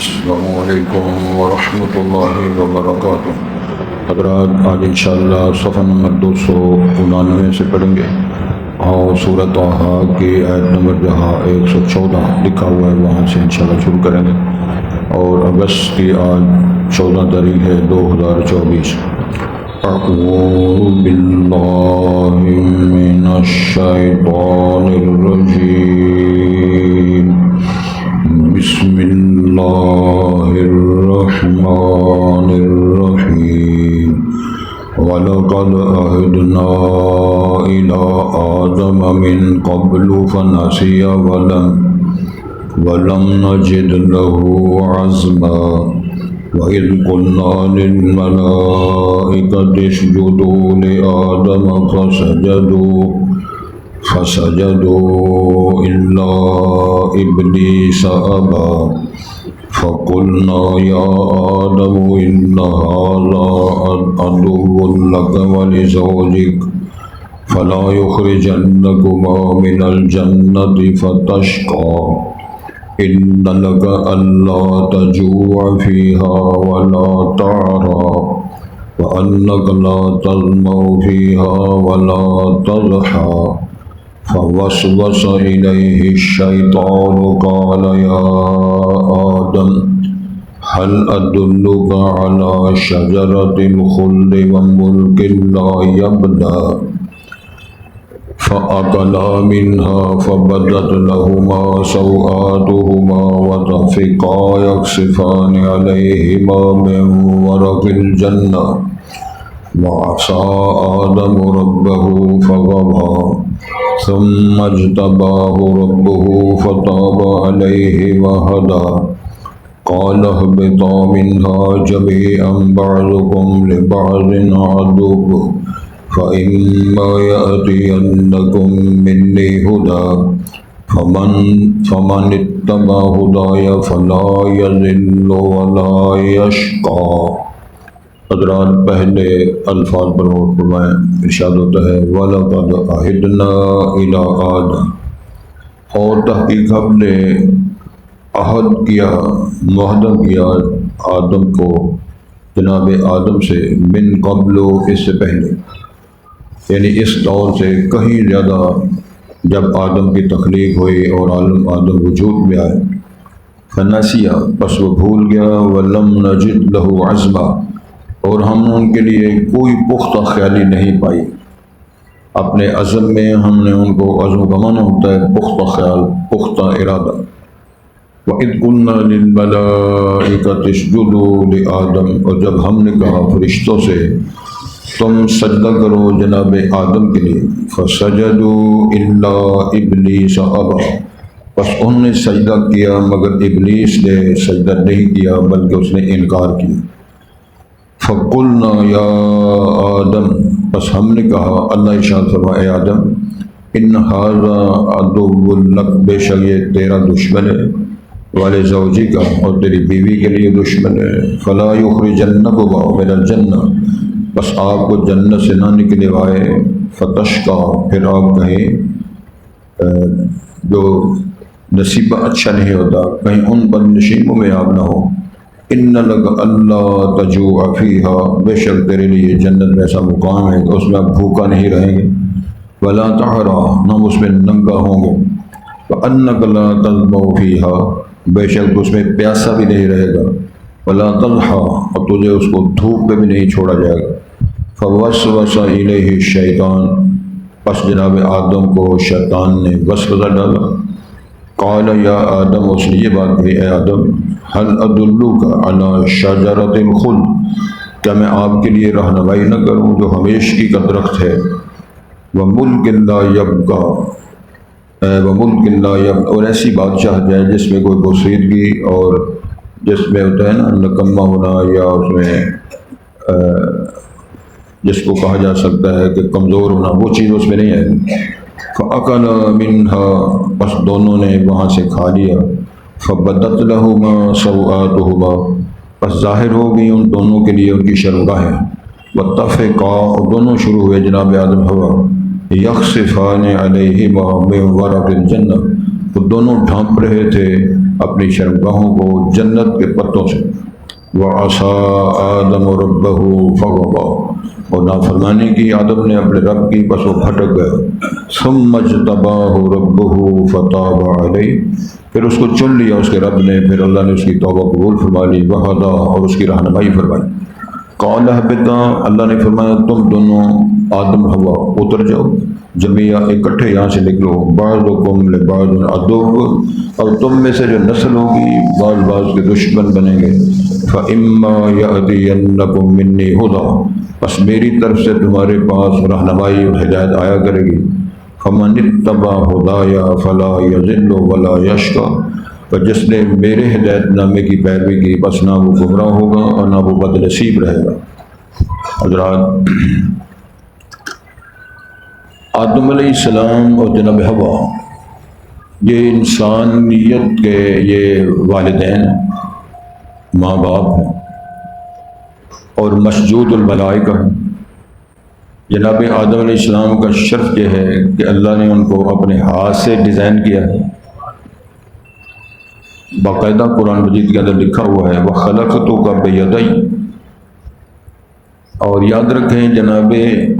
السلام علیکم ورحمۃ اللہ وبرکاتہ۔ حضرات آج انشاءاللہ صفحہ نمبر 299 سے پڑھیں گے اور سورۃ طٰہٰ کی آیت نمبر جہاں 114 لکھا ہوا ہے وہاں سے انشاءاللہ شروع کریں گے، اور اگست کی آج 14 تاریخ ہے 2024۔ اعوذ باللہ من الشیطان الرجیم، بسم اللہ الرحمن الرحیم۔ وَلَقَدْ عَهِدْنَا إِلَىٰ آدَمَ مِن قَبْلُ فَنَسِيَ وَلَمْ نَجِدْ لَهُ عَزْمًا۔ وَإِذْ قُلْنَا لِلْمَلَائِكَةِ اسْجُدُوا لِآدَمَ فسجدوا إلا إبليس أبى فقلنا يا آدم إن هذا عدو لك ولزوجك فلا يخرجنكما من الجنة فتشقى إن لك ألا تجوع فيها ولا تعرى وأنك لا تظمأ فيها ولا تضحى۔ فوسوس إليه الشيطان قال يا آدم هل أدلك على شجرة الخلد وملك لا يبلى؟ فأكلا منها فبدت لهما سوآتهما وطفقا يخصفان عليهما من ورق الجنة وعصى آدم ربه فغوى ثم اجتباه ربه فتاب عليه وهدى۔ قال اهبطا منها جميعا بعضكم لبعض عدو فإما يأتينكم مني هدى فمن اتبع هداي فلا يضل ولا يشقى۔ حضرات پہلے الفاظ پر غور فرمائیں۔ ارشاد ہوتا ہے وَلَقَدْ عَهِدْنَا إِلَىٰ آدَمَ، اور تحقیق ہم نے عہد کیا، معاہدہ کیا آدم کو، جناب آدم سے، من قبل، اس سے پہلے، یعنی اس دور سے کہیں زیادہ، جب آدم کی تخلیق ہوئی اور آدم وجود میں آئے۔ فنسیہ، پس وہ بھول گیا، وَلَمْ نَجِدْ لَهُ عَزْمًا، اور ہم نے ان کے لیے کوئی پختہ خیالی نہیں پائی۔ اپنے عزم میں ہم نے ان کو، عزم کا معنی ہوتا ہے پختہ خیال، پختہ ارادہ۔ وَإِذْ قُلْنَا لِلْمَلَائِكَةِ اسْجُدُوا لِآدَمَ، اور جب ہم نے کہا فرشتوں سے تم سجدہ کرو جناب آدم کے لیے، فَسَجَدُوا إِلَّا إِبْلِيسَ أَبَى، بس انہوں نے سجدہ کیا مگر ابلیس نے سجدہ نہیں کیا بلکہ اس نے انکار کیا۔ فَقُلْنَا يَا آدَمَ، بس ہم نے کہا، اللہ ارشاد فرمائے اے آدم، إِنَّ هَذَا عَدُوٌّ لَكَ، بے شک یہ تیرا دشمن ہے، وَلِزَوْجِكَ، اور تیری بیوی کے لیے دشمن ہے، فَلَا يُخْرِجَنَّكُمَا مِنَ الْجَنَّةِ، بس آپ کو جنت سے نہ نکلوائے، فَتَشْقَىٰ، پھر آپ کہیں جو نصیبہ اچھا نہیں ہوتا، کہیں ان پر نشیبوں میں آپ نہ ہو۔ ان لک اللہ تجوع فیہا، بے شک تیرے لیے جنت میں ایسا مقام ہے کہ اس میں آپ بھوکا نہیں رہیں گے، ولا تعرا، نہ اس میں ننگا ہوں گے، وانک لا تظمأ فیہا، بے شک تو اس میں پیاسا بھی نہیں رہے گا، ولا تضحی، اور تجھے اس کو دھوپ پہ بھی نہیں چھوڑا جائے گا۔ فوسوس الیہ الشیطان، پس جناب آدم کو شیطان نے وسوسہ ڈالا۔ قال یا آدم، اس نے یہ بات کہی اے آدم، هل ادلک علی شجرۃ الخلد، کیا میں آپ کے لیے رہنمائی نہ کروں جو ہمیشگی کا درخت ہے، وملک لا یبقی، وملک لا یبقی، اور ایسی بادشاہ جائے جس میں کوئی بوسیدگی، اور جس میں ہوتا ہے نا نکما ہونا، یا اس میں جس کو کہا جا سکتا ہے کہ کمزور ہونا، وہ چیز اس میں نہیں ہے۔ فَأَكَلَا مِنْهَا، بس دونوں نے وہاں سے کھا لیا۔ فَبَدَتْ لَهُمَا سَوْآتُهُمَا، بس ظاہر ہو گئی ان دونوں کے لیے ان کی شرمگاہیں۔ وَاتَّفِقَا، اور دونوں شروع ہوئے جناب آدم ہوا، یخصفان علیہما من ورق الجنہ، وہ دونوں ڈھانپ رہے تھے اپنی شرمگاہوں کو جنت کے پتوں سے۔ وَعَصَىٰ آدَمُ رَبَّهُ فَغَوَىٰ، اور نافرمانی کی آدم نے اپنے رب کی، بس وہ بھٹک گیا۔ ثُمَّ اجْتَبَاهُ رَبُّهُ فَتَابَ عَلَيْهِ، پھر اس کو چن لیا اس کے رب نے، پھر اللہ نے اس کی توبہ قبول فرما لی۔ وَهَدَىٰ، اور اس کی رہنمائی فرمائی۔ قَالَ اهْبِطَا، اللہ نے فرمایا تم دونوں آدم حوا اتر جاؤ، جميعا اکٹھے یہاں سے نکلو۔ بعضکم لبعض عدو، اور تم میں سے جو نسل ہوگی بعض بعض کے دشمن بنیں گے۔ فَإِمَّا يَأْتِيَنَّكُم مِّنِّي هُدًى، بس میری طرف سے تمہارے پاس رہنمائی اور ہدایت آیا کرے گی۔ فَمَنِ اتَّبَعَ هُدَايَ فَلَا يَضِلُّ وَلَا يَشْقَىٰ، پر جس نے میرے ہدایت نامے کی پیروی کی، بس نہ وہ گمراہ ہوگا اور نہ وہ بد نصیب رہے گا۔ حضرات، آدم علیہ السلام اور جناب حوا یہ انسانیت کے یہ والدین، ماں باپ ہیں اور مسجود الملائکہ ہیں۔ جناب آدم علیہ السلام کا شرف یہ ہے کہ اللہ نے ان کو اپنے ہاتھ سے ڈیزائن کیا ہے۔ باقاعدہ قرآن مجید کے اندر لکھا ہوا ہے وَخَلَقْتُكَ بِيَدَيَّ، اور یاد رکھیں جناب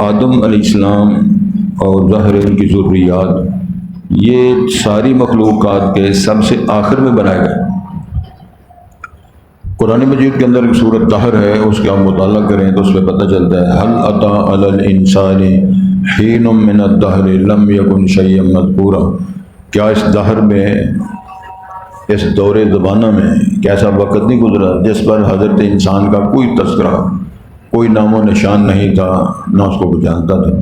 آدم علیہ السلام اور ظاہر ان کی ذریات یہ ساری مخلوقات کے سب سے آخر میں بنائے گئے۔ قرآن مجید کے اندر ایک سورۃ طاہر ہے، اس کا آپ مطالعہ کریں تو اس میں پتہ چلتا ہے هَلْ أَتَىٰ عَلَى الْإِنسَانِ حِينٌ مِّنَ الدَّهْرِ لَمْ يَكُنْ شَيْئًا مَّذْكُورًا، کیا اس دہر میں، اس دور زمانہ میں کیسا وقت نہیں گزرا جس پر حضرت انسان کا کوئی تذکرہ، کوئی نام و نشان نہیں تھا، نہ اس کو کوئی جانتا تھا۔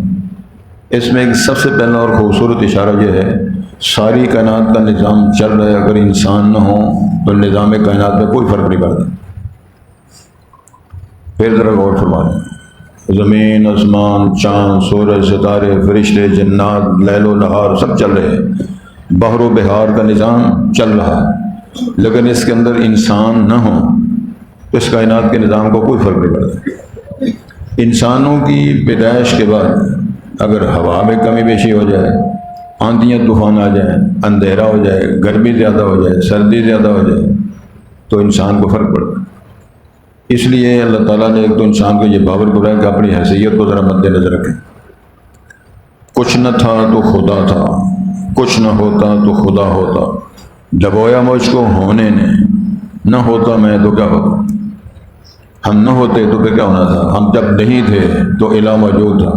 اس میں ایک سب سے پہلا اور خوبصورت اشارہ یہ ہے ساری کائنات کا نظام چل رہا ہے، اگر انسان نہ ہو تو نظام کائنات میں کوئی فرق نہیں پڑتا۔ پھر ذرا غور فرمائیں، زمین، آسمان، چاند، سورج، ستارے، فرشتے، جنات، لیل و نہار سب چل رہے ہیں، بحر و بحار کا نظام چل رہا ہے، لیکن اس کے اندر انسان نہ ہو تو اس کائنات کے نظام کو کوئی فرق نہیں پڑتا۔ انسانوں کی پیدائش کے بعد اگر ہوا میں کمی بیشی ہو جائے، آندھیاں طوفان آ جائیں، اندھیرا ہو جائے، گرمی زیادہ ہو جائے، سردی زیادہ ہو جائے تو انسان کو فرق پڑتا ہے۔ اس لیے اللہ تعالیٰ نے ایک تو انسان کو یہ باور کرایا کہ اپنی حیثیت کو ذرا مد نظر رکھیں۔ کچھ نہ تھا تو خدا تھا، کچھ نہ ہوتا تو خدا ہوتا، ڈبویا مجھ کو ہونے نے، نہ ہوتا میں تو کیا ہوتا، ہم نہ ہوتے تو پھر کیا ہونا تھا، ہم جب نہیں تھے تو الہ موجود تھا،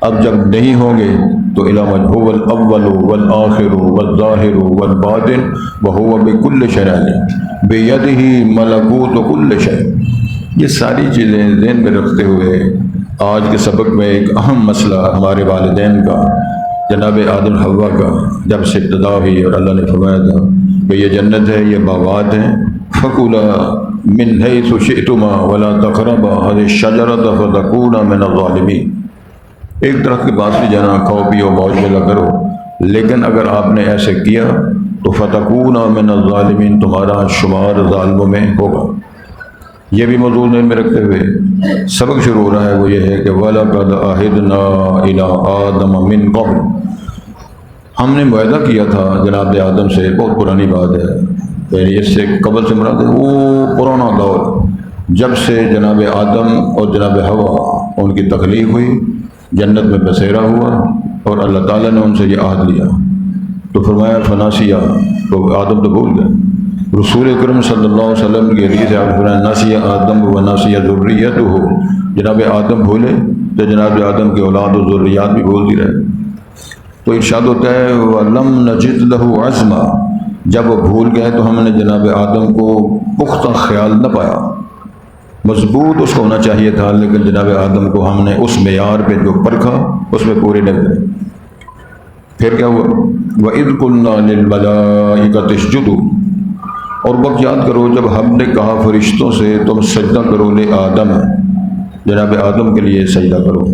اب جب نہیں ہوں گے تو الہ هو الاول والآخر والظاہر والباطن وهو بكل شيء علیم بیدہ ملکوت کل شیء۔ یہ ساری چیزیں ذہن میں رکھتے ہوئے آج کے سبق میں ایک اہم مسئلہ ہمارے والدین کا، جناب آدم حوا کا جب سے ابتدا ہوئی اور اللہ نے فرمایا تھا کہ یہ جنت ہے، یہ باغات ہیں، فَكُلَا مِنْ حَيْثُ شِئْتُمَا وَلَا تَقْرَبَا هَذِهِ الشَّجَرَةَ فَتَكُونَا مِنَ الظَّالِمِينَ، ایک درخت کے پاس بھی جانا، کھاؤ پیو موج ملا کرو، لیکن اگر آپ نے ایسے کیا تو فَتَكُونَا مِنَ الظَّالِمِينَ، تمہارا شمار ظالموں میں ہوگا۔ یہ بھی موضوع ذہن میں رکھتے ہوئے سبق شروع ہو رہا ہے، وہ یہ ہے کہ وَلَقَدْ عَهِدْنَا إِلَىٰ آدَمَ مِن قَبْلُ، ہم نے معاہدہ کیا تھا جناب آدم سے، بہت پرانی بات ہے، یعنی اس سے قبل سے مراد ہے وہ پرانا دور جب سے جناب آدم اور جناب حوا ان کی تخلیق ہوئی، جنت میں بسیرا ہوا اور اللہ تعالیٰ نے ان سے یہ عہد لیا تو فرمایا فناسیہ، تو آدم تو بھول گئے۔ رسول اکرم صلی اللہ علیہ وسلم کی حدیث ہے، آپ فرمایا ناسیہ آدم و ناسیہ ذریتہ، جناب آدم بھولے تو جناب آدم کی اولاد و ذریات بھی بھولتی رہے۔ تو ارشاد ہوتا ہے وَلَمْ نَجِدْ لَهُ عَزْمًا، جب وہ بھول گئے تو ہم نے جناب آدم کو پختہ خیال نہ پایا، مضبوط اس کو ہونا چاہیے تھا، لیکن جناب آدم کو ہم نے اس معیار پہ جو پرکھا اس میں پورے نہ کرے۔ پھر کیا ہوا وَإِذْ قُلْنَا لِلْمَلَائِكَةِ اسْجُدُوا، اور وقت یاد کرو جب ہم نے کہا فرشتوں سے تم سجدہ کرو لے آدم، جناب آدم کے لیے سجدہ کرو،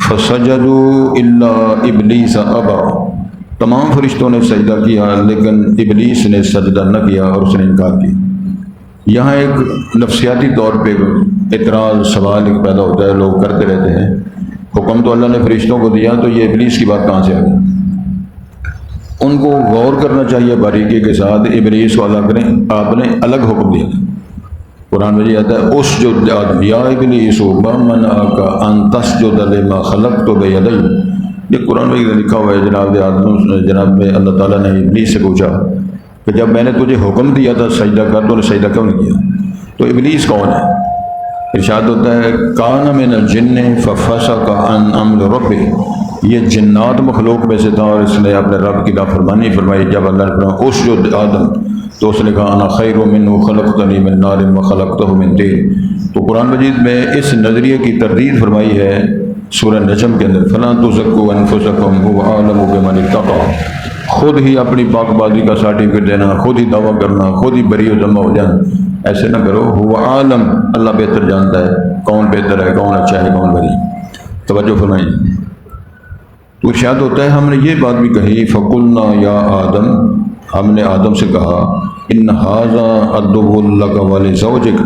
فَسَجَدُوا إِلَّا إِبْلِيسَ أَبَى، تمام فرشتوں نے سجدہ کیا لیکن ابلیس نے سجدہ نہ کیا اور اس نے انکار کیا۔ یہاں ایک نفسیاتی طور پہ اعتراض سوال ایک پیدا ہوتا ہے، لوگ کرتے رہتے ہیں حکم تو اللہ نے فرشتوں کو دیا تو یہ ابلیس کی بات کہاں سے آ گئی؟ ان کو غور کرنا چاہیے باریکی کے ساتھ، ابلیس کو الگ کریں، آپ نے الگ حکم دیا۔ قرآن میں یہ آتا ہے اس جو یا ابلیس ما منعک ان تسجد لما خلقت بیدی، یہ قرآن میں لکھا ہوا ہے۔ جناب میں اللہ تعالیٰ نے ابلیس سے پوچھا کہ جب میں نے تجھے حکم دیا تھا سجدہ کر تو نے سجدہ کیوں نہیں کیا؟ تو ابلیس کون ہے؟ ارشاد ہوتا ہے کان من الجن ففسق عن امر ربہ، یہ جنات مخلوق میں سے تھا اور اس نے اپنے رب کی نافرمانی فرمائی۔ جب اللہ نے فرمایا اس جو آدم، تو اس نے کہا انا خیر منہ خلقتنی من نار وخلقتہ من طین۔ تو قرآن مجید میں اس نظریے کی تردید فرمائی ہے سورہ نجم کے اندر، فلا تزکوا انفسکم هو اعلم بمن اتقى، خود ہی اپنی پاک بازی کا سرٹیفکیٹ دینا، خود ہی دعویٰ کرنا، خود ہی بری و ذمہ ہو جانا، ایسے نہ کرو۔ هو عالم، اللہ بہتر جانتا ہے کون بہتر ہے، کون اچھا ہے، کون بری۔ توجہ فرمائیں۔ تو ارشاد ہوتا ہے ہم نے یہ بات بھی کہی، فقلنا یا آدم، ہم نے آدم سے کہا ان ھذا عدو لک ولزوجک،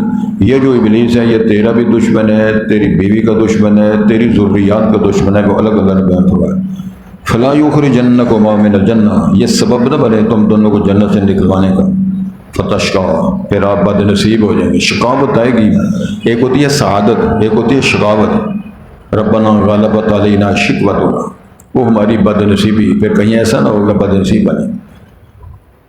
یہ جو ابلیس ہے یہ تیرا بھی دشمن ہے، تیری بیوی کا دشمن ہے، تیری ذریات کا دشمن ہے، وہ الگ اللہ نے بیان فرمایا۔ فلا یخرجنکما من الجنہ، یہ سبب نہ بنے تم دونوں کو جنت سے نکلوانے کا، فتشقا، پھر آپ بد نصیب ہو جائیں گے۔ شقاوت آئے گی، ایک ہوتی ہے سعادت، ایک ہوتی ہے شقاوت۔ ربنا غلبت علینا شقوتنا، وہ ہماری بد نصیبی، پھر کہیں ایسا نہ ہوگا بد نصیب بنے۔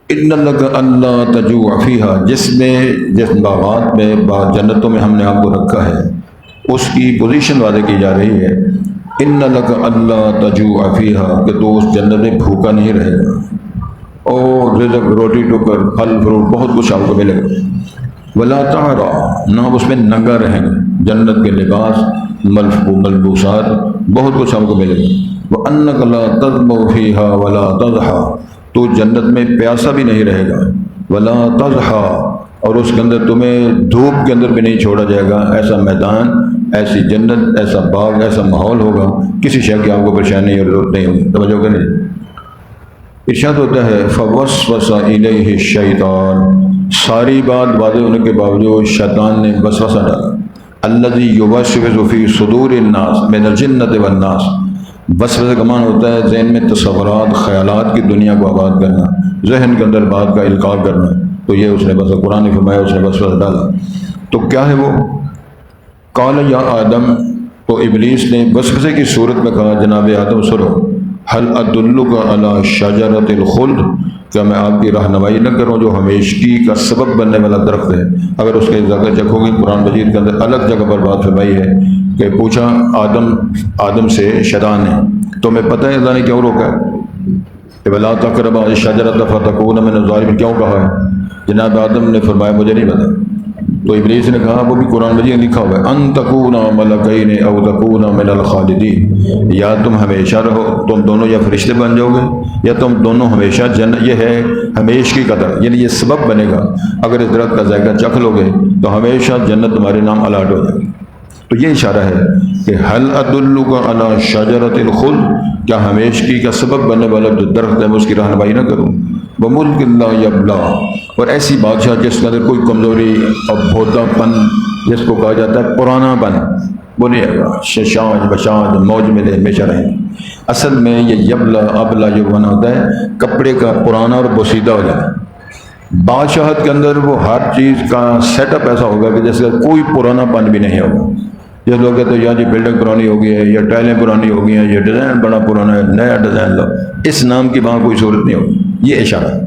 ان لک اللہ تجوع فیہا، جس باغات میں جنتوں میں ہم نے آپ کو رکھا ہے اس کی پوزیشن وعدے کی جا رہی ہے۔ ان لک اللہ تجوع فیہا، کہ تو اس جنت میں بھوکا نہیں رہے گا، اور رزق، روٹی ٹکر، پھل فروٹ بہت کچھ آپ کو ملے گا۔ ولا تعرا، نہ اس میں ننگا رہیں گے، جنت کے لباس، ملبوسات، بہت کچھ آپ کو ملے گا۔ وَأَنَّكَ لَا تَضْمَؤُ فِيهَا وَلَا تَضْحَىٰ، تو جنت میں پیاسا بھی نہیں رہے گا، ولا تضحیٰ، اور اس کے اندر تمہیں دھوپ کے اندر بھی نہیں چھوڑا جائے گا۔ ایسا میدان، ایسی جنت، ایسا باغ، ایسا ماحول ہوگا، کسی شے کی آپ کو پریشانی اور ضرورت نہیں ہوگی۔ توجہ کریں۔ ارشاد ہوتا ہے فوسوس الیہ الشیطان، ساری بات واضح ہونے کے باوجود شیطان نے وسوسہ ڈالا۔ الذی یوسوس فی صدور الناس من الجنۃ والناس، وسوسہ کا معنی ہوتا ہے ذہن میں تصورات، خیالات کی دنیا کو آباد کرنا، ذہن کے اندر بات کا القاء کرنا۔ تو یہ اس نے بس قرآن نے فرمایا، اس نے وسوسہ ڈالا۔ تو کیا ہے وہ؟ قال یا آدم، تو ابلیس نے وسوسے کی صورت میں کہا جناب آدم سنو، هل ادلک علی شجرۃ الخلد، کیا میں آپ کی رہنمائی نہ کروں جو ہمیشگی کا سبب بننے والا درخت ہے؟ اگر اس کے ذکر چکھو گے قرآن مجید کے اندر الگ جگہ پر بات فرمائی ہے کہ پوچھا آدم سے شیطان نے، تمہیں پتہ ہے اللہ نے کیوں روکا ہے کہ ولا تقربا الشجرۃ فتکونا من الظالمین، کیوں کہا ہے؟ جناب آدم نے فرمایا مجھے نہیں پتا۔ تو ابلیس نے کہا، وہ بھی قرآن مجید لکھا ہوا ہے، ان تکونا ملکین او تکونا من الخالدین، یا تم ہمیشہ رہو، تم دونوں یا فرشتے بن جاؤ گے یا تم دونوں ہمیشہ جنت، یہ ہے ہمیشگی کا درخت، یعنی یہ سبب بنے گا، اگر اس درخت کا ذائقہ چکھ لو گے تو ہمیشہ جنت تمہارے نام الاٹ ہو جائے گی۔ تو یہ اشارہ ہے کہ هل ادلک علی شجرۃ الخلد، کیا ہمیشگی کا سبب بننے والا جو درخت ہے میں اس کی رہنمائی نہ کروں؟ وملک لا یبلا، اور ایسی بادشاہ جس کے اندر کوئی کمزوری اور بھوتا پن، جس کو کہا جاتا ہے پرانا پن، وہ نہیں رہے گا، شاج بشاج موج میں ہمیشہ رہیں گے۔ اصل میں یہ یبلا ابلا جو بنا ہوتا ہے کپڑے کا پرانا اور بوسیدہ ہو جاتا ہے۔ بادشاہت کے اندر وہ ہر چیز کا سیٹ اپ ایسا ہوگا کہ جیسے کوئی پرانا پن بھی نہیں ہوگا۔ یہ لوگ کہتے ہیں یا جی بلڈنگ پرانی ہو گئی ہے، یا ٹائلیں پرانی ہو گئی ہیں، یہ ڈیزائن بڑا پرانا ہے، نیا ڈیزائن لو، اس نام کی وہاں کوئی صورت نہیں ہوگی۔ یہ اشارہ ہے۔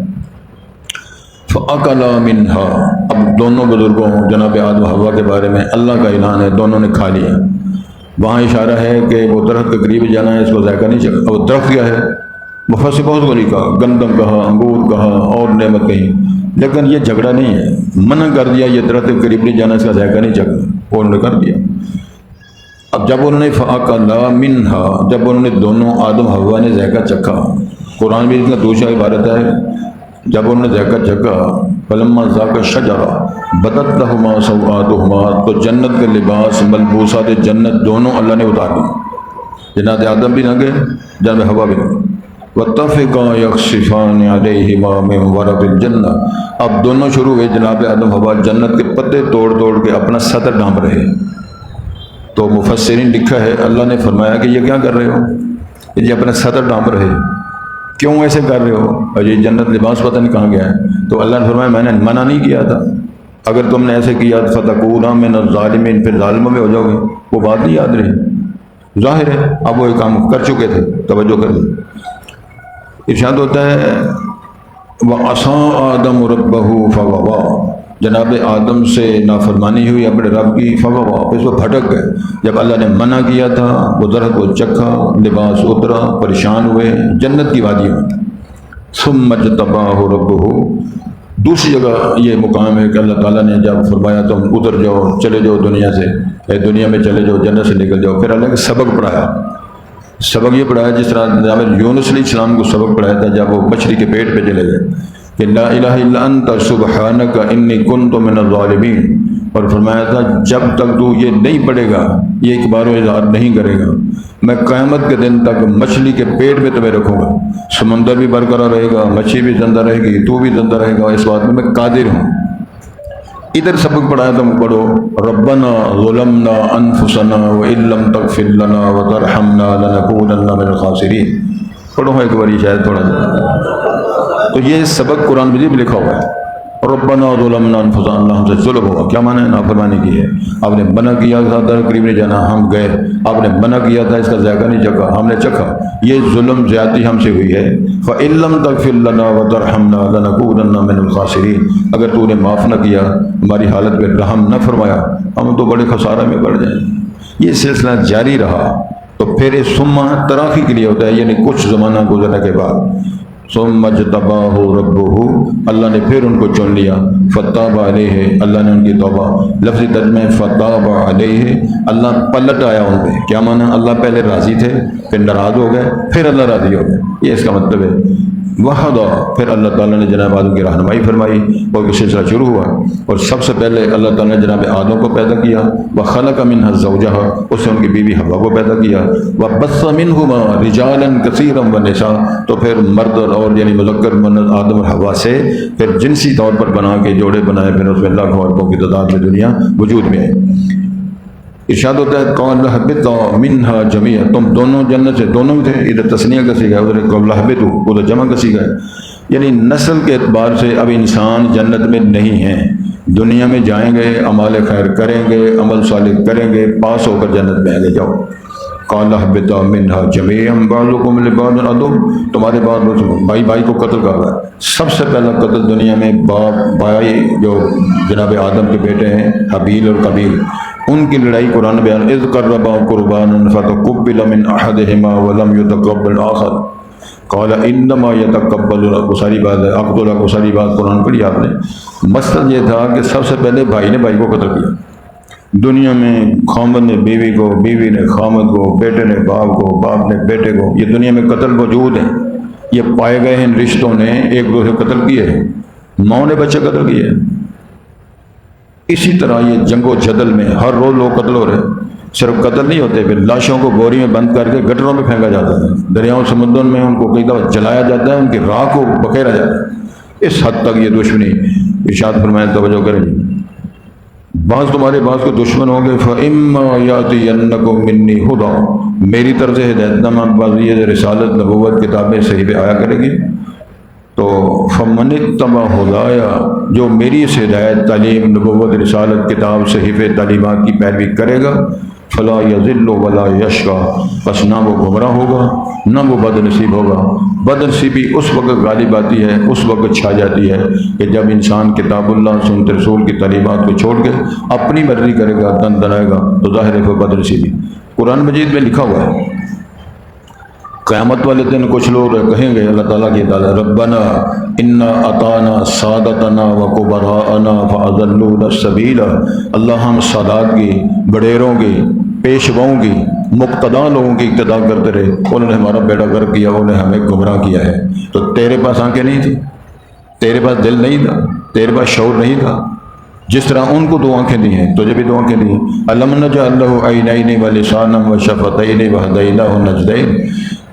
فَأَكَلَا مِنْهَا، اب دونوں بزرگوں جناب آدم و حوا کے بارے میں اللہ کا اعلان ہے، دونوں نے کھا لیا۔ وہاں اشارہ ہے کہ وہ درخت کے قریب جانا ہے، اس کو ذائقہ نہیں چکھا۔ وہ درخت کیا ہے؟ مفسر بہت کو نہیں کہا، گندم کہا، انگور کہا، اور نعمت کہیں، لیکن یہ جھگڑا نہیں ہے، منع کر دیا یہ درخت کے قریب نہیں جانا، اس کا ذائقہ نہیں چکھا، وہ انہوں نے کر دیا۔ اب جب انہوں نے فَأَكَلَا مِنْهَا، جب انہوں نے دونوں آدم حوا نے ذائقہ چکھا، قرآن میں اس کا دوسرا عبارت ہے، جب انہوں نے ذائقہ چکھا، فَلَمَّا ذَاقَا الشَّجَرَةَ بَدَتْ لَهُمَا سَوْآتُهُمَا، تو جنت کے لباس، ملبوسات جنت دونوں اللہ نے اتار دی، جناب آدم بھی ننگے، جناب حوا بھی ننگے۔ وَاتَّفِقَا يَخْصِفَانِ عَلَيْهِمَا مِنْ وَرَقِ الْجَنَّةِ، اب دونوں شروع ہوئے جناب آدم حوا جنت کے پتے توڑ توڑ کے اپنا سطر ڈھانپ رہے۔ تو مفسرین لکھا ہے اللہ نے فرمایا کہ یہ کیا کر رہے ہو؟ یہ اپنا سطر ڈھانپ رہے، کیوں ایسے کر رہے ہو؟ اور یہ جنت لباس پتہ نہیں کہاں گیا ہے؟ تو اللہ نے فرمایا میں نے منع نہیں کیا تھا، اگر تم نے ایسے کیا فتکونا من الظالمین، پھر ظالموں میں ہو جاؤ گے۔ وہ بات نہیں یاد رہی، ظاہر ہے اب وہ ایک کام کر چکے تھے، توجہ کر لیں۔ ارشاد ہوتا ہے وَعَصَىٰ آدَمُ رَبَّهُ فَغَوَىٰ، جناب آدم سے نافرمانی ہوئی اپنے رب کی، فغوا، پھر وہ بھٹک گئے۔ جب اللہ نے منع کیا تھا وہ درخت کو چکھا، لباس اترا، پریشان ہوئے جنت کی وادی میں۔ ثم اجتباہ ربہ، دوسری جگہ یہ مقام ہے کہ اللہ تعالیٰ نے جب فرمایا تم اتر جاؤ، چلے جاؤ دنیا سے، اے دنیا میں چلے جاؤ، جنت سے نکل جاؤ، پھر اللہ نے سبق پڑھایا۔ سبق یہ پڑھایا جس طرح جناب یونس علیہ السلام کو سبق پڑھایا تھا جب وہ مچھلی کے پیٹ پہ چلے گئے کہ لا الہ الا انت سبحانک انی کنت من الظالمین، اور فرمایا تھا جب تک تو یہ نہیں پڑھے گا، یہ ایک بار و اظہار نہیں کرے گا، میں قیامت کے دن تک مچھلی کے پیٹ میں تمہیں رکھوں گا، سمندر بھی برقرار رہے گا، مچھلی بھی زندہ رہے گی، تو بھی زندہ رہے گا، اس بات میں قادر ہوں۔ ادھر سبق پڑھایا تم پڑھو ربنا ظلمنا انفسنا وان لم تغفر لنا وترحمنا لنکونن من الخاسرین، پڑھو ایک بار شاید تھوڑا سا۔ تو یہ سبق قرآن مجید میں لکھا ہوا ہے، ربنا ظلمنا انفسنا، اللہ ہم سے ظلم ہوا، کیا معنی ہے؟ نافرمانی کی ہے، آپ نے منع کیا تھا در قریب نہیں جانا، ہم گئے، آپ نے منع کیا تھا اس کا ذائقہ نہیں چکھا، ہم نے چکھا، یہ ظلم زیادتی ہم سے ہوئی ہے۔ فَإِن لَّمْ تَغْفِرْ لَنَا وَتَرْحَمْنَا لَنَكُونَنَّ مِنَ الْخَاسِرِينَ، اگر تو نے معاف نہ کیا، ہماری حالت پہ رحم نہ فرمایا، ہم تو بڑے خسارہ میں پڑ جائیں۔ یہ سلسلہ جاری رہا، تو پھر اس سمہ تراخی کے لیے ہوتا ہے، یعنی کچھ زمانہ گزرنے کے بعد ثم اجتباہ ربہ، اللہ نے پھر ان کو چن لیا، فتاب علیہ، اللہ نے ان کی توبہ، لفظی ترجمہ فتاب علیہ، اللہ پلٹ آیا ان پہ، کیا معنی؟ اللہ پہلے راضی تھے، پھر ناراض ہو گئے، پھر اللہ راضی ہو گئے، یہ اس کا مطلب ہے۔ وحدا، پھر اللہ تعالیٰ نے جناب آدم کی رہنمائی فرمائی اور یہ سلسلہ شروع ہوا، اور سب سے پہلے اللہ تعالیٰ نے جناب آدم کو پیدا کیا، وخلق منہا زوجہا، اس سے ان کی بیوی حوا کو پیدا کیا، وبث منہما رجالا کثیرا ونساء، تو پھر مرد اور یعنی مذکر مؤنث آدم اور حوا سے پھر جنسی طور پر بنا کے جوڑے بنائے، پھر اس میں لاکھوں اربوں کی تعداد میں دنیا وجود میں آئی۔ ارشاد ہوتا ہے قال اهبطوا منها جميعا، تم دونوں جنت سے، دونوں میں تھے، ادھر تثنیہ کا صیغہ ہے، ادھر قال اهبطوا، ادھر جمع کا صیغہ ہے، یعنی نسل کے اعتبار سے اب انسان جنت میں نہیں ہیں، دنیا میں جائیں گے، اعمال خیر کریں گے، عمل صالح کریں گے، پاس ہو کر جنت میں آگے جاؤ۔ قال اهبطوا منها جميعا بعضكم لبعض عدو، تمہارے بعض بھائی بھائی کو قتل کر رہا ہے۔ سب سے پہلا قتل دنیا میں باپ بھائی، جو جناب آدم کے بیٹے ہیں حابیل اور قابیل، ان کی لڑائی قرآن بیان، اذ قربا قربانا فتقبل من احدهما ولم يتقبل الاخر قال انما يتقبل الله، کو ساری بات ہے، عبداللہ کو ساری بات قرآن پڑھی آپ نے۔ مقصد یہ تھا کہ سب سے پہلے بھائی نے بھائی کو قتل کیا، دنیا میں خامد نے بیوی کو، بیوی نے خامد کو، بیٹے نے باپ کو، باپ نے بیٹے کو، یہ دنیا میں قتل موجود ہیں، یہ پائے گئے ہیں ان رشتوں نے ایک دوسرے قتل کیے ہیں، ماں نے بچے قتل کیے ہیں۔ اسی طرح یہ جنگ و جدل میں ہر روز لوگ قتل ہو رہے ہیں، صرف قتل نہیں ہوتے، پھر لاشوں کو بوری میں بند کر کے گٹروں میں پھینکا جاتا ہے، دریاؤں سمندروں میں ان کو کئی دفعہ جلایا جاتا ہے، ان کی راہ کو بکھیرا جاتا ہے، اس حد تک یہ دشمنی۔ ارشاد فرمایا، توجہ کریں، بعض تمہارے بعض کو دشمن ہوں گے، فَإِمَّا يَأْتِيَنَّكُم مِّنِّي هُدًى، میری طرف سے ہدایت نامہ، بعض یہ رسالت نبوت کتابیں صحیح پہ آیا کرے گی، تو فَمَنِ اتَّبَعَ هُدَايَ، جو میری اس ہدایت، تعلیم، نبوت، رسالت، کتاب، صحیفے، تعلیمات کی پیروی کرے گا، فَلَا يَضِلُّ وَلَا يَشْقَى، پس نہ وہ گمراہ ہوگا نہ وہ بد نصیب ہوگا۔ بد نصیبی اس وقت غالب آتی ہے، اس وقت چھا جاتی ہے کہ جب انسان کتاب اللہ، سنت رسول کی تعلیمات کو چھوڑ کے اپنی مرضی کرے گا، دن دنائے گا، تو ظاہر ہے وہ بد نصیبی۔ قرآن مجید میں لکھا ہوا ہے، قیامت والے دن کچھ لوگ کہیں گے اللہ تعالیٰ کی تعالیٰ، ربنا انا اطعنا سادتنا وکبراءنا فاضلونا السبیل، اللہ ہم سادات کی، بڑیروں کی، پیشواؤں کی، مقتدیٰ لوگوں کی اقتداء کرتے رہے، انہوں نے ہمارا بیڑا گرک کیا، انہوں نے ہمیں گمراہ کیا ہے۔ تو تیرے پاس آنکھیں نہیں تھی، تیرے پاس دل نہیں تھا، تیرے پاس شعور نہیں تھا، جس طرح ان کو دو آنکھیں دی ہیں تجھے بھی دو آنکھیں دی ہیں۔ الم نجعل لہ عینین ولسانا وشفتین وہدیناہ النجدین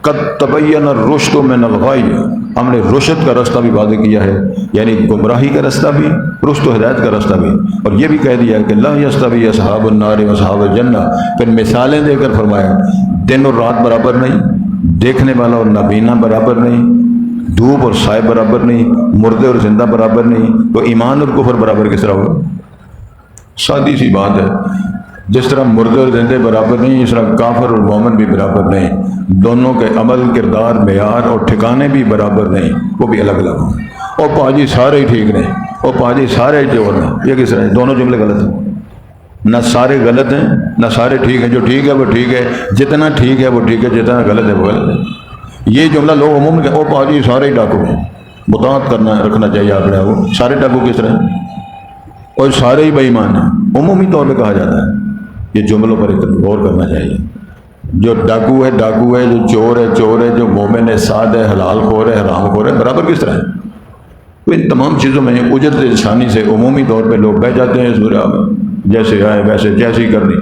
قد تبین الرشد من الغی، ہم نے رشد کا راستہ بھی واضح کیا ہے، یعنی گمراہی کا راستہ بھی، رشد و ہدایت کا راستہ بھی، اور یہ بھی کہہ دیا کہ لا یستوی اصحاب النار واصحاب الجنہ، پھر مثالیں دے کر فرمایا دن اور رات برابر نہیں، دیکھنے والا اور نابینا برابر نہیں، دھوپ اور سائے برابر نہیں، مردے اور زندہ برابر نہیں، تو ایمان اور کفر برابر کس طرح ہوگا؟ سادی سی بات ہے۔ جس طرح مردے اور زندے برابر نہیں، اس طرح کافر اور مومن بھی برابر نہیں، دونوں کے عمل، کردار، معیار اور ٹھکانے بھی برابر نہیں، وہ بھی الگ الگ ہوں۔ اور پاجی سارے ہی ٹھیک نہیں، اور پاجی سارے چور ہیں، یہ کس طرح ہے؟ دونوں جملے غلط ہیں۔ نہ سارے غلط ہیں نہ سارے ٹھیک ہیں، جو ٹھیک ہے وہ ٹھیک ہے، جتنا ٹھیک ہے وہ ٹھیک ہے، جتنا غلط ہے وہ غلط ہے۔ یہ جملہ لوگ عموماً کہ او پاجی سارے ہی ڈاکو ہیں، مطاعت رکھنا چاہیے آپ نے، وہ سارے ڈاکو کس طرح ہیں؟ اور سارے ہی بے ایمان ہیں، عمومی طور پہ کہا جاتا ہے۔ یہ جملوں پر غور کرنا چاہیے۔ جو ڈاکو ہے ڈاکو ہے، جو چور ہے چور ہے، جو مومن ہے سعد ہے، حلال خور ہے حرام خور ہے، برابر کس طرح ہے؟ تو ان تمام چیزوں میں اجرت انسانی سے عمومی طور پہ لوگ بہ جاتے ہیں اس دنیا میں، جیسے آئے ویسے جیسی کرنی۔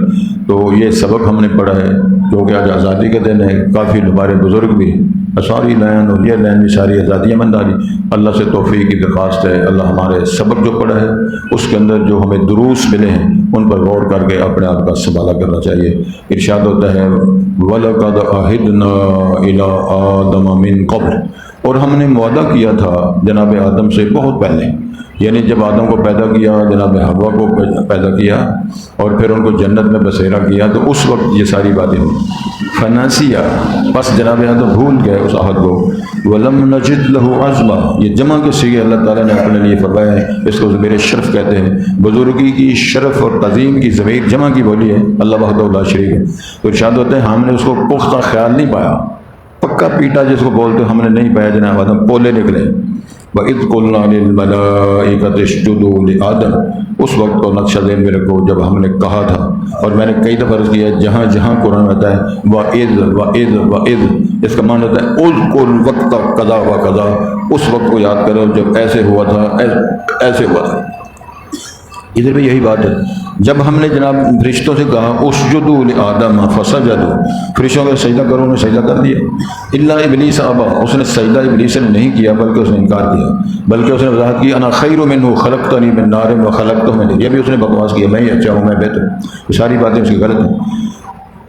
تو یہ سبق ہم نے پڑھا ہے، کیونکہ آج آزادی کے دن ہے، کافی ہمارے بزرگ بھی ساری لین اور یہ لین بھی ساری آزادیاں منداری، اللہ سے توفیق کی درخواست ہے، اللہ ہمارے سبق جو پڑھا ہے اس کے اندر جو ہمیں دروس ملے ہیں ان پر غور کر کے اپنے آپ کا سنبھالا کرنا چاہیے۔ ارشاد ہوتا ہے وَلَقَدْ عَهِدْنَا إِلَىٰ آدَمَ مِن قَبْلُ، اور ہم نے وعدہ کیا تھا جناب آدم سے بہت پہلے، یعنی جب آدم کو پیدا کیا، جناب حوا کو پیدا کیا اور پھر ان کو جنت میں بسیرا کیا، تو اس وقت یہ ساری باتیں ہوئی۔ فناسیہ، بس جناب آدم بھول گئے اس عہد کو۔ وَلَمْ نَجِدْ لَهُ عَزْمًا، یہ جمع کے سیغے اللہ تعالیٰ نے اپنے لیے فرمایا ہے، اس کو ضمیر شرف کہتے ہیں۔ بزرگی کی، شرف اور تعظیم کی ضمیر جمع کی بولی ہے، اللہ وحدہ لا شریک ہے۔ تو ارشاد ہوتا ہے ہم نے اس کو پختہ خیال نہیں پایا، پکا پیٹا جس کو بولتے ہم نے نہیں پایا جناب آدم، پولے نکلے۔ وَإِذْ قُلْنَا لِلْمَلَائِكَةِ اسْجُدُوا لِآدَمَ، اس وقت کو نقشہ ذہن میں رکھو جب ہم نے کہا تھا، اور میں نے کئی دفعہ عرض کیا جہاں جہاں قرآن آتا ہے وَإِذْ وَإِذْ وَإِذْ، اس کا معنی ہوتا ہے اذکر وقت قضا و قضا، اس وقت کو یاد کرو جب ایسے ہوا تھا، ایسے ہوا تھا۔ ادھر بھی یہی بات ہے، جب ہم نے جناب فرشتوں سے کہا اسجدوا لآدم فسجدوا، فرشتوں کا سجدہ کرو، انہوں نے سجدہ کر دیا، الا ابلیس ابا، اس نے سجدہ ابلیس نے نہیں کیا بلکہ اس نے انکار کیا، بلکہ اس نے وضاحت کی انا خیر منہ خلقتنی من نار وخلقتہ من طین، یہ بھی اس نے بکواس کیا میں ہی اچھا ہوں، میں بہتر ہوں، یہ ساری باتیں اس کی غلط ہیں۔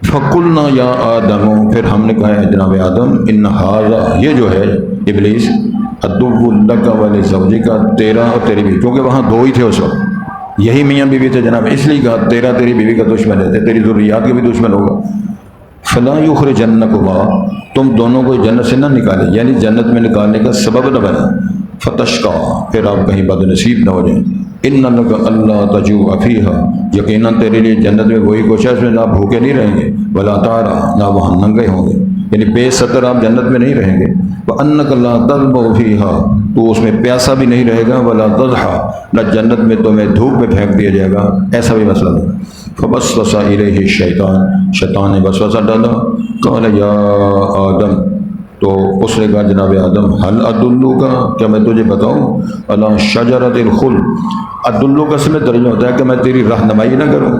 فقلنا یا آدم، پھر ہم نے کہا ہے جناب آدم ان ھذا، یہ جو ہے ابلیس، عدو لک ولزوجک، تیرا اور تیری بیوی، کیونکہ وہاں دو ہی تھے اس وقت، یہی میاں بیوی تھے جناب، اس لیے کہا تیرا تیری بیوی کا دشمن ہے، تیری ذریات کا بھی دشمن ہوگا۔ فلا یخرجنکما، تم دونوں کو جنت سے نہ نکالے، یعنی جنت میں نکالنے کا سبب نہ بنا، فتشقا، پھر آپ کہیں بد نصیب نہ ہو جائیں، ان لک اللہ تجوع فیہا، یقیناً تیرے لیے جنت میں وہی کچھ ہے، اس میں نہ بھوکے نہیں رہیں گے، ولا تعرا، نہ وہاں ننگے ہوں گے، یعنی بے ستر آپ جنت میں نہیں رہیں گے، وَأَنَّكَ لَا تَضْمَأُ فِيهَا، تو اس میں پیاسا بھی نہیں رہے گا، وَلَا تَضْحَىٰ، نہ جنت میں تمہیں دھوپ میں پھینک دیا جائے گا، ایسا بھی مسئلہ نہیں۔ فَوَسْوَسَ إِلَيْهِ الشَّيْطَانُ، شیطان نے وسوسہ ڈالا، قَالَ يَا آدم، تو اس نے کہا جناب آدم هَلْ أَدُلُّكَ، کیا میں تجھے بتاؤں، عَلَىٰ شَجَرَةِ الْخُلْدِ، أَدُلُّكَ سے میں ترجمہ ہوتا ہے کہ میں تیری رہنمائی نہ کروں،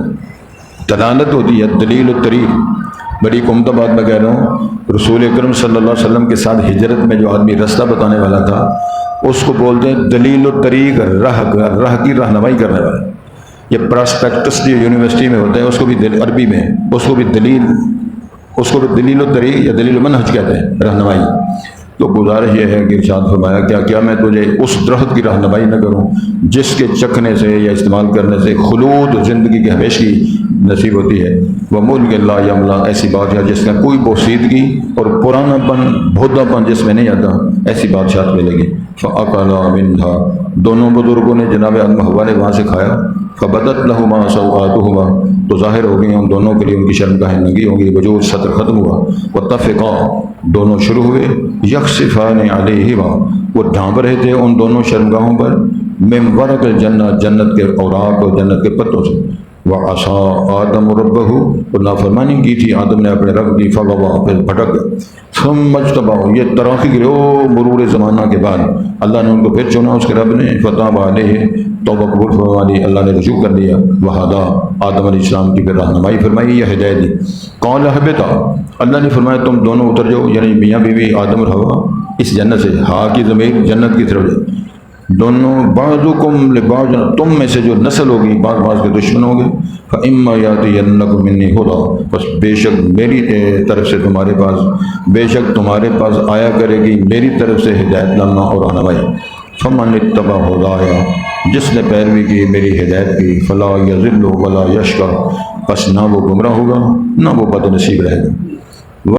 دلالت ہوتی ہے، دلیل الطریق، بڑی عمدہ بات میں کہہ رہا ہوں، رسول اکرم صلی اللہ علیہ وسلم کے ساتھ ہجرت میں جو آدمی رستہ بتانے والا تھا اس کو بولتے ہیں دلیل الطریق، راہ کی رہنمائی کرنے والا۔ یہ پراسپیکٹس جو یونیورسٹی میں ہوتا ہے اس کو بھی عربی میں اس کو بھی دلیل الطریق یا دلیل المنہج کہتے ہیں، رہنمائی۔ تو گزارش یہ ہے کہ ارشاد فرمایا کیا میں تجھے اس درخت کی رہنمائی نہ کروں جس کے چکھنے سے یا استعمال کرنے سے خلود زندگی کی ہمیشگی نصیب ہوتی ہے، وہ ملک لا یملا، ایسی بات ہے جس کا کوئی بوسیدگی اور پرانا پن بھودا پن جس میں نہیں آتا، ایسی بادشاہت ملے گی۔ فَأَكَلَا مِنْهَا، دونوں بزرگوں نے جناب آدم حوا نے وہاں سے کھایا، فَبَدَتْ لَهُمَا سَوْآتُهُمَا، تو ظاہر ہو گئی ان دونوں کے لیے ان کی شرمگاہیں ننگی ہوں گی، وجود سطر ختم ہوا، وَاتَّفِقَا، دونوں شروع ہوئے، یخصفان علیہما، وہ ڈھانپ رہے تھے ان دونوں شرمگاہوں پر، من ورق الجنہ، جنت کے اوراق اور جنت کے پتوں سے، وعصى آدم ربہ، اور نافرمانی کی تھی آدم نے اپنے رب کی، فغوا، پھر بھٹک گئے، ثم اجتباہ، یہ تراخی کی مرور زمانہ کے بعد اللہ نے ان کو پھر چنا اس کے رب نے، فتاب علیہ، توبہ قبول فرمائی، اللہ نے رجوع کر لیا، وہدا، آدم علیہ السلام کی پھر رہنمائی فرمائی یا ہدایت دی۔ قال اہبطا، اللہ نے فرمایا تم دونوں اتر جاؤ، یعنی میاں بیوی آدم اور حوا اس جنت سے، ہا کی ضمیر جنت کی طرف جائے، دونوں بعضکم لبعض، تم میں سے جو نسل ہوگی بعض بعض کے دشمن ہوں گے، فَإِمَّا يَأْتِيَنَّكُم مِّنِّي هُدًى، بس بے شک میری طرف سے تمہارے پاس، بے شک تمہارے پاس آیا کرے گی میری طرف سے ہدایت نامہ اور رہنمائی، فَمَنِ اتَّبَعَ هُدَايَ، جس نے پیروی کی میری ہدایت کی، فَلَا يَضِلُّ وَلَا يَشْقَىٰ، بس نہ وہ گمراہ ہوگا نہ وہ بد نصیب رہے گا۔